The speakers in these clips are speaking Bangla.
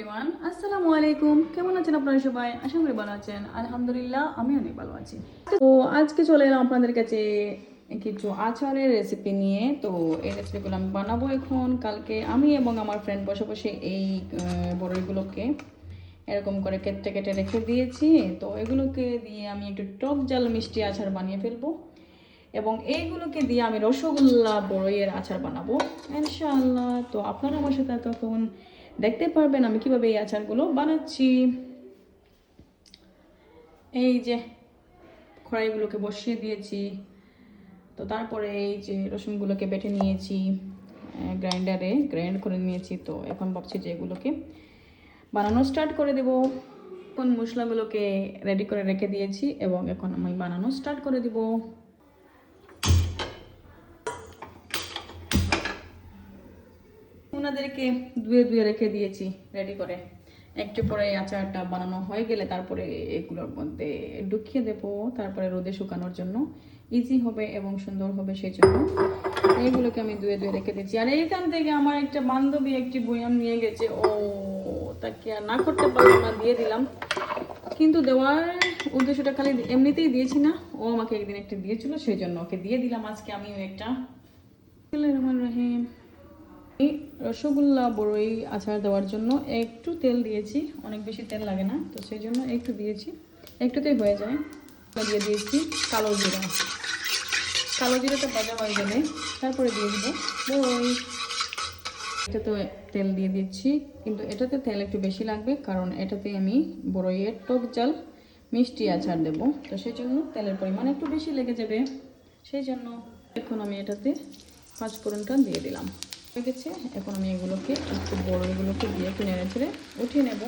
এভরিওয়ান, আসসালামু আলাইকুম। কেমন আছেন আপনারা সবাই? আশা করি ভালো আছেন। আলহামদুলিল্লাহ, আমি অনেক ভালো আছি। তো আজকে চলে এলাম আপনাদের কাছে কিছু আচারের রেসিপি নিয়ে। তো এই রেসিপিগুলো আমি বানাবো এখন। কালকে আমি এবং আমার ফ্রেন্ড বসে বসে এই বড়ইগুলোকে এরকম করে কেটে কেটে রেখে দিয়েছি। তো এগুলোকে দিয়ে আমি একটু টক ঝাল মিষ্টি আচার বানিয়ে ফেলবো এবং এইগুলোকে দিয়ে আমি রসগোল্লা বড়ইয়ের আচার বানাবো ইনশাআল্লাহ। তো আপনারা আমার সাথে তখন দেখতে পারবেন আমি কিভাবে এই আচারগুলো বানাচ্ছি। এই যে কড়াইগুলোকে বসিয়ে দিয়েছি। তো তারপরে এই যে রসুনগুলোকে বেটে নিয়েছি, গ্রাইন্ডারে গ্রাইন্ড করে নিয়েছি। তো এখন ভাবছি যে এগুলোকে বানানো স্টার্ট করে দেব। এখন মশলাগুলোকে রেডি করে রেখে দিয়েছি এবং এখন আমি বানানো স্টার্ট করে দিব। ওনাদেরকে ধুয়ে ধুয়ে রেখে দিয়েছি রেডি করে। একটু পরে আচারটা বানানো হয়ে গেলে তারপরে এগুলোর মধ্যে ঢুকিয়ে দেবো, তারপরে রোদে শুকানোর জন্য ইজি হবে এবং সুন্দর হবে। সেই জন্য এইগুলোকে আমি ধুয়ে ধুয়ে রেখে দিয়েছি। আর এইখান থেকে আমার একটা বান্ধবী একটি বয়াম নিয়ে গেছে, ও তাকে আর না করতে পারলাম না, দিয়ে দিলাম। কিন্তু দেওয়ার উদ্দেশ্যটা খালি এমনিতেই দিয়েছি না, ও আমাকে একদিন একটা দিয়েছিল, সেই জন্য ওকে দিয়ে দিলাম। আজকে আমিও একটা। রহিম রসগোল্লা বড়ই আচার দেওয়ার জন্য একটু তেল দিয়েছি, অনেক বেশি তেল লাগে না, তো সেই জন্য একটু দিয়েছি, একটুতেই হয়ে যায়। দিয়ে দিয়েছি কালো জিরা। কালো জিরাটা ভাজা হয়ে গেলে তারপরে দিয়ে দিব বড়ই। এটাতে তেল দিয়ে দিচ্ছি, কিন্তু এটাতে তেল একটু বেশি লাগবে কারণ এটাতে আমি বড়ইয়ের টক ঝাল মিষ্টি আচার দেবো, তো সেই জন্য তেলের পরিমাণ একটু বেশি লেগে যাবে। সেই জন্য এখন আমি এটাতে পাঁচফোড়নটা দিয়ে দিলাম। হয়ে গেছে। এখন আমি এগুলোকে একটু বড়ইগুলোকে দিয়ে একটু নেড়ে ছেড়ে উঠিয়ে নেব।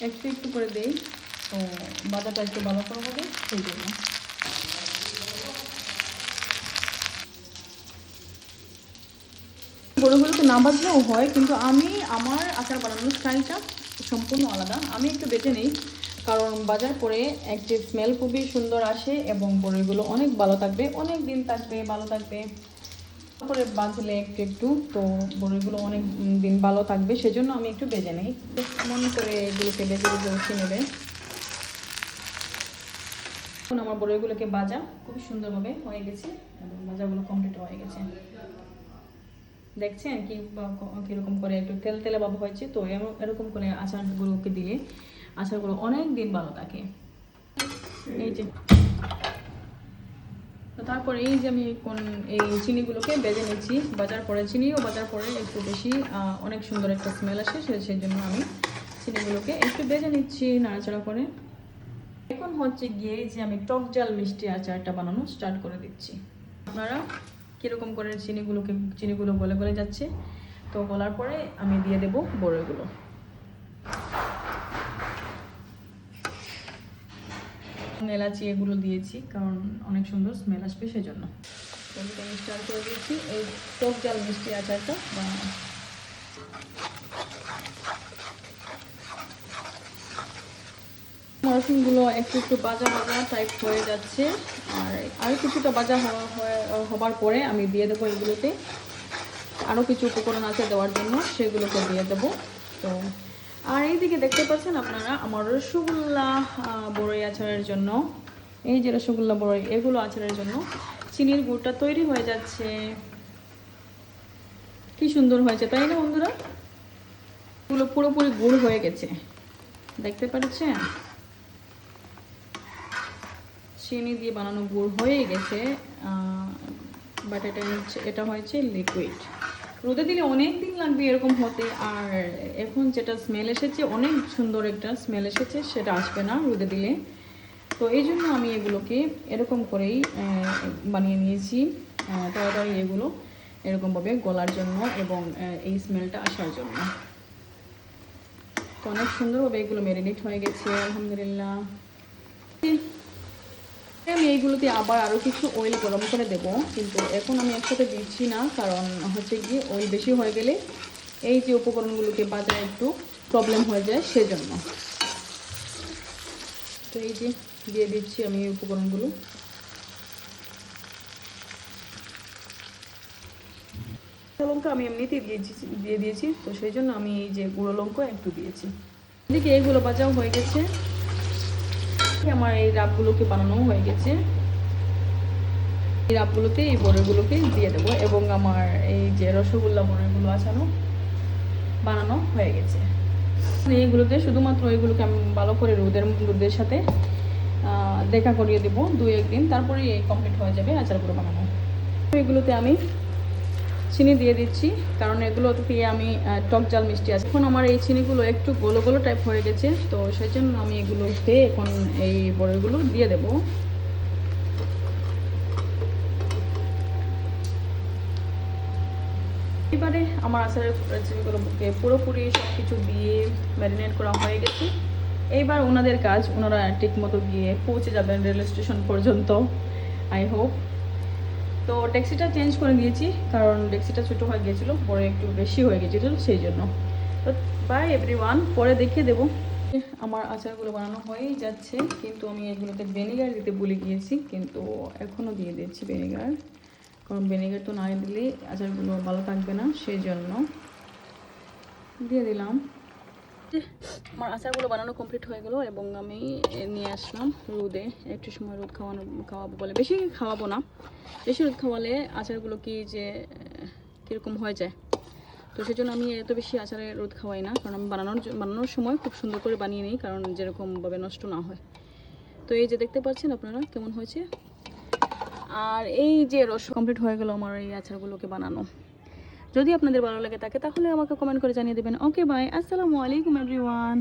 একটু একটু করে দেই, তো বাজারটা একটু ভালো করে হবে সেই জন্য। বড়িগুলোকে না বাজলেও হয়, কিন্তু আমি আমার আচার বানানোর স্টাইলটা সম্পূর্ণ আলাদা। আমি একটু বেটে নিই কারণ বাজার পরে একটি স্মেল খুবই সুন্দর আসে এবং বড়িগুলো অনেক ভালো থাকবে, অনেক দিন থাকবে, ভালো থাকবে। তারপরে বাজলে একটু একটু, তো বড়িগুলো অনেক দিন ভালো থাকবে, সেজন্য আমি একটু বেজে নিই। এমন করে এগুলোকে বেজে বেজে উঠিয়ে নেবে। এখন আমার বড়িগুলোকে ভাজা খুব সুন্দরভাবে হয়ে গেছে এবং ভাজাগুলো কমপ্লিট হয়ে গেছে। দেখছেন কি কীরকম করে একটু তেল তেলে ভাব হয়েছে। তো এরকম করে আচারগুলোকে দিলে আচারগুলো অনেক দিন ভালো থাকে। এই যে তো তারপরে এই যে আমি এই চিনিগুলোকে বেজে নিচ্ছি। বাজার পরে চিনিও বাজার পরে একটু বেশি অনেক সুন্দর একটা স্মেল আসে, সেই জন্য আমি চিনিগুলোকে একটু বেজে নিচ্ছি নাড়াচাড়া করে। এখন হচ্ছে গিয়ে যে আমি টক ঝাল মিষ্টি আচারটা বানানো স্টার্ট করে দিচ্ছি। আপনারা কীরকম করে চিনিগুলো গলে গলে যাচ্ছে, তো গলার পরে আমি দিয়ে দেব বড়ইগুলো। এলাচি এগুলো দিয়েছি কারণ অনেক সুন্দর স্মেল আসবে সেজন্য। আমি স্টার্ট করে দিয়েছি এই টক ঝাল মিষ্টি আচারটা বানানো। রসুনগুলো একটু একটু ভাজা ভাজা টাইপ হয়ে যাচ্ছে, আর কিছুটা ভাজা হবার পরে আমি দিয়ে দেবো এগুলোতে আরও কিছু উপকরণ আছে দেওয়ার জন্য, সেগুলোকে দিয়ে দেবো। তো আর এইদিকে দেখতে পাচ্ছেন আপনারা আমার রসগোল্লা বড়ই আচারের জন্য, এই যে রসগোল্লা বড়ই এগুলো আচারের জন্য চিনির গুড়টা তৈরি হয়ে যাচ্ছে। কি সুন্দর হয়েছে তাই না বন্ধুরা? এগুলো পুরোপুরি গুড় হয়ে গেছে, দেখতে পাচ্ছেন? চিনি দিয়ে বানানো গুড় হয়ে গেছে, বাট এটা হয়েছে লিকুইড। রোদে দিলে অনেক দিন লাগবে এরকম হতে, আর এখন যেটা স্মেল এসেছে অনেক সুন্দর একটা স্মেল এসেছে, সেটা আসবে না রোদে দিলে। তো এই জন্য আমি এগুলোকে এরকম করেই বানিয়ে নিয়েছি তাড়াতাড়ি এগুলো এরকমভাবে গলার জন্য এবং এই স্মেলটা আসার জন্য। তো অনেক সুন্দরভাবে এগুলো ম্যারিনেট হয়ে গেছে আলহামদুলিল্লাহ। আমি এইগুলোতে আবার আরও কিছু অয়েল গরম করে দেবো, কিন্তু এখন আমি একসাথে দিচ্ছি না কারণ হচ্ছে গিয়ে অয়েল বেশি হয়ে গেলে এই যে উপকরণগুলোকে বাজারে একটু প্রবলেম হয়ে যায় সেজন্য। তো এই যে দিয়ে দিচ্ছি আমি এই উপকরণগুলো। লঙ্কা আমি এমনিতেই দিয়ে দিয়েছি, তো সেই জন্য আমি এই যে গুঁড়ো লঙ্কা একটু দিয়েছি। এদিকে এইগুলো ভাজাও হয়ে গেছে, আমার এই রাবগুলোকে বানানো হয়ে গেছে। এই রাবগুলোকে, এই বড়িগুলোকে দিয়ে দেবো এবং আমার এই যে রসগোল্লা বড়িগুলো বানানো হয়ে গেছে। এইগুলোতে শুধুমাত্র এইগুলোকে আমি ভালো করে রোদের সাথে দেখা করিয়ে দেবো 2-1 দিন, তারপরে এই কমপ্লিট হয়ে যাবে আচারগুলো বানানো। এগুলোতে আমি চিনি দিয়ে দিচ্ছি, কারণ এগুলোতে আমি টক ঝাল মিষ্টি আছে। এখন আমার এই চিনিগুলো একটু গোলো গোলো টাইপ হয়ে গেছে, তো সেই জন্য আমি এগুলোতে এখন এই বড়িগুলো দিয়ে দেবো। এবারে আমার আচারের রেসিপিগুলোকে পুরোপুরি সব কিছু দিয়ে ম্যারিনেট করা হয়ে গেছে। এইবার ওনাদের কাজ, ওনারা ঠিক মতো গিয়ে পৌঁছে যাবেন রেল স্টেশন পর্যন্ত, আই হোপ। তো ট্যাক্সিটা চেঞ্জ করে দিয়েছি, কারণ ট্যাক্সিটা ছোটো হয়ে গিয়েছিলো, পরে একটু বেশি হয়ে গেছিলো সেই জন্য। তো বাই এভরিওয়ান, পরে দেখিয়ে দেবো। আমার আচারগুলো বানানো হয়েই যাচ্ছে, কিন্তু আমি এগুলোতে ভিনেগার দিতে ভুলে গিয়েছি, কিন্তু এখনও দিয়ে দিচ্ছি ভিনেগার, কারণ ভিনেগার তো না দিলে আচারগুলো ভালো থাকবে না, সেই জন্য দিয়ে দিলাম। আমার আচারগুলো বানানো কমপ্লিট হয়ে গেল এবং আমি নিয়ে আসলাম রোদে। একটু সময় রোদ খাওয়াবো বলে, বেশি খাওয়াবো না, বেশি রোদ খাওয়ালে আচারগুলো কি যে কীরকম হয়ে যায়, তো সেই জন্য আমি এত বেশি আচারে রোদ খাওয়াই না, কারণ আমি বানানোর সময় খুব সুন্দর করে বানিয়ে নিই, কারণ যেরকমভাবে নষ্ট না হয়। তো এই যে দেখতে পাচ্ছেন আপনারা কেমন হয়েছে। আর এই যে রস কমপ্লিট হয়ে গেল আমার এই আচারগুলোকে বানানো। যদি আপনাদের ভালো লাগে থাকে তাহলে আমাকে কমেন্ট করে জানিয়ে দেবেন। ওকে বাই, আসসালামু আলাইকুম এভরিওয়ান।